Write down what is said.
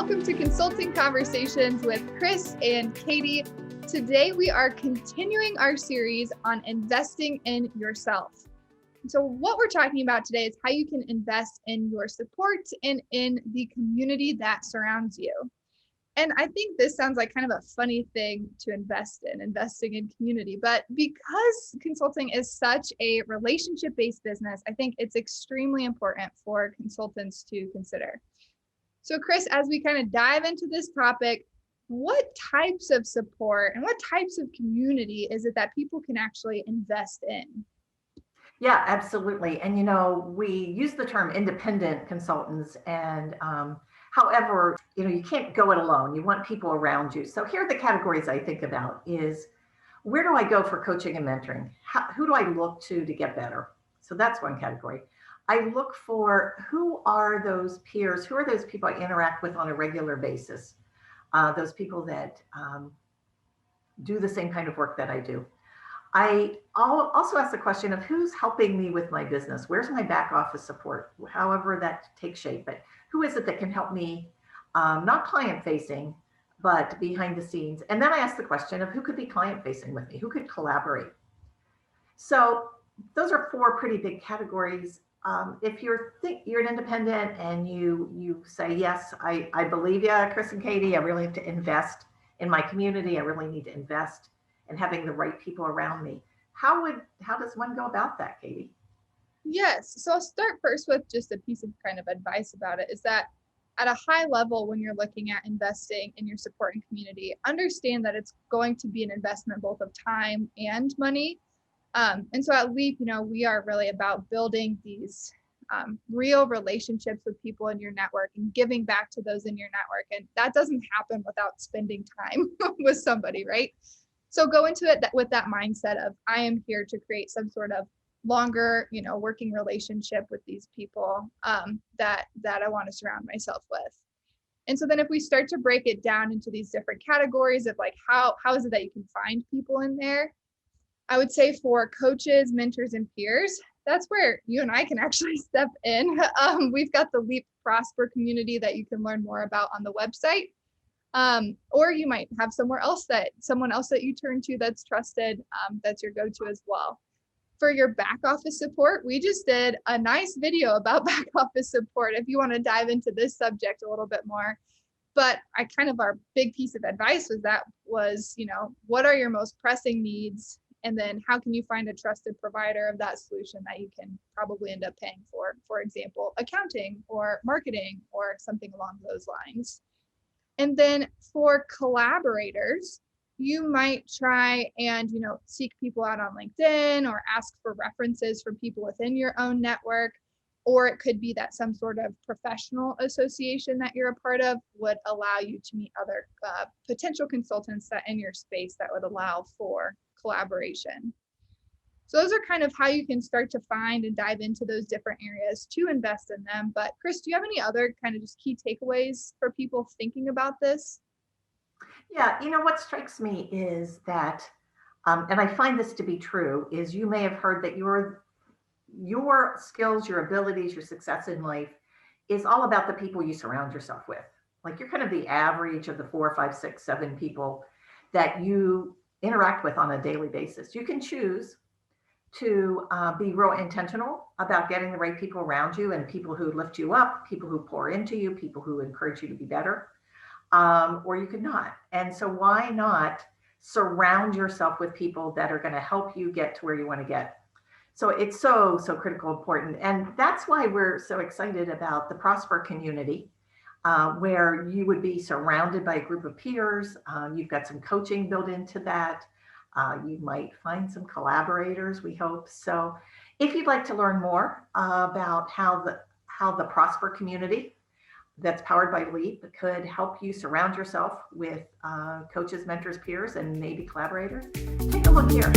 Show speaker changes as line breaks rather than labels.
welcome to Consulting Conversations with Kris and Katie. Today we are continuing our series on investing in yourself. So what we're talking about today is how you can invest in your support and in the community that surrounds you. And I think this sounds like kind of a funny thing to investing in community, but because consulting is such a relationship-based business, I think it's extremely important for consultants to consider. So Kris, as we kind of dive into this topic, what types of support and what types of community is it that people can actually invest in?
Yeah, absolutely. And, we use the term independent consultants and, however, you can't go it alone. You want people around you. So here are the categories I think about is where do I go for coaching and mentoring? Who do I look to get better? So that's one category. I look for who are those peers? Who are those people I interact with on a regular basis? Those people that do the same kind of work that I do. I'll also ask the question of who's helping me with my business? Where's my back office support? However that takes shape, but who is it that can help me, not client facing, but behind the scenes? And then I ask the question of who could be client facing with me? Who could collaborate? So those are four pretty big categories. If you're an independent and you say, yes, I believe you, Kris and Katie, I really have to invest in my community. I really need to invest in having the right people around me. How does one go about that, Katie?
Yes. So I'll start first with just a piece of kind of advice about it is that at a high level, when you're looking at investing in your support and community, understand that it's going to be an investment both of time and money. And so at Leap, we are really about building these real relationships with people in your network and giving back to those in your network. And that doesn't happen without spending time with somebody, right? So go into it with that mindset of I am here to create some sort of longer, working relationship with these people that I want to surround myself with. And so then if we start to break it down into these different categories of like, how is it that you can find people in there? I would say for coaches, mentors, and peers, that's where you and I can actually step in. We've got the Leap Prosper community that you can learn more about on the website. Or you might have someone else that you turn to that's trusted, that's your go-to as well. For your back office support, we just did a nice video about back office support if you want to dive into this subject a little bit more. But our big piece of advice was, what are your most pressing needs? And then how can you find a trusted provider of that solution that you can probably end up paying for example, accounting or marketing or something along those lines. And then for collaborators, you might try and, seek people out on LinkedIn or ask for references from people within your own network. Or it could be that some sort of professional association that you're a part of would allow you to meet other potential consultants that in your space that would allow for collaboration. So those are kind of how you can start to find and dive into those different areas to invest in them. But Kris, do you have any other kind of just key takeaways for people thinking about this?
Yeah, what strikes me is that, and I find this to be true, is you may have heard that your skills, your abilities, your success in life is all about the people you surround yourself with. Like you're kind of the average of the 4, 5, 6, 7 people that you interact with on a daily basis. You can choose to be real intentional about getting the right people around you and people who lift you up, people who pour into you, people who encourage you to be better, or you could not. And so why not surround yourself with people that are going to help you get to where you want to get? So it's so critical, important. And that's why we're so excited about the Prosper community, where you would be surrounded by a group of peers. You've got some coaching built into that. You might find some collaborators, we hope. So if you'd like to learn more about how the Prosper community that's powered by Leap could help you surround yourself with coaches, mentors, peers, and maybe collaborators, take a look here.